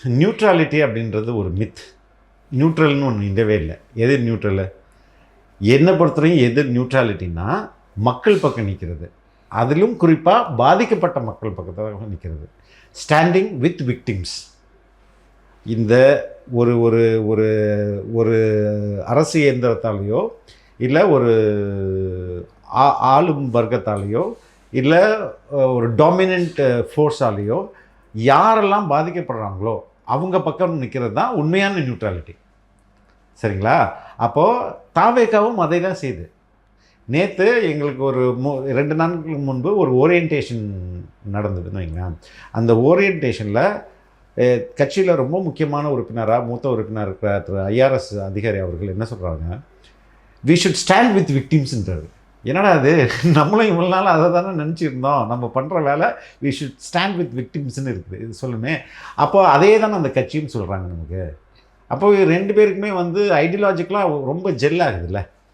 Neutrality அப்படின்றது ஒரு myth. நியூட்ரல்னு ஒன்று இல்லவே இல்லை. எது நியூட்ரலு? என்னை பொறுத்தவரையும் எது நியூட்ராலிட்டின்னா மக்கள் பக்கம் நிற்கிறது, அதிலும் குறிப்பாக பாதிக்கப்பட்ட மக்கள் பக்கத்தில் நிற்கிறது. Standing with victims. இந்த ஒரு ஒரு ஒரு ஒரு அரசு இயந்திரத்தாலேயோ இல்லை ஒரு ஆளும் வர்க்கத்தாலேயோ இல்லை ஒரு டாமினன்ட் ஃபோர்ஸாலேயோ யாரெல்லாம் பாதிக்கப்படுறாங்களோ அவங்க பக்கம் நிற்கிறது தான் உண்மையான நியூட்ராலிட்டி. சரிங்களா? அப்போது தாவேக்காவும் அதை தான் செய்யுது. நேற்று எங்களுக்கு ஒரு 2 நாட்களுக்கு முன்பு ஒரு ஓரியன்டேஷன் நடந்ததுன்னு வைங்களேன். அந்த ஓரியன்டேஷனில் கட்சியில் ரொம்ப முக்கியமான உறுப்பினராக மூத்த உறுப்பினர் இருக்கிற திரு ஐஆர்எஸ் அதிகாரி அவர்கள் என்ன சொல்கிறாங்க, வி ஷுட் ஸ்டாண்ட் வித் விக்டிம்ஸ்ன்றாரு. என்னடா அது, நம்மளும் இவ்வளோ நாள் அதை தானே நினச்சிருந்தோம், நம்ம பண்ணுற வேலை வி ஷுட் ஸ்டாண்ட் வித் விக்டிம்ஸ்ன்னு இருக்குது. இது சொல்லுமே. அப்போ அதே தானே அந்த கட்சியும் சொல்கிறாங்க நமக்கு. அப்போ 2 பேருக்குமே ஐடியாலஜிக்கலாக ரொம்ப ஜெல் ஆகுதுல்ல.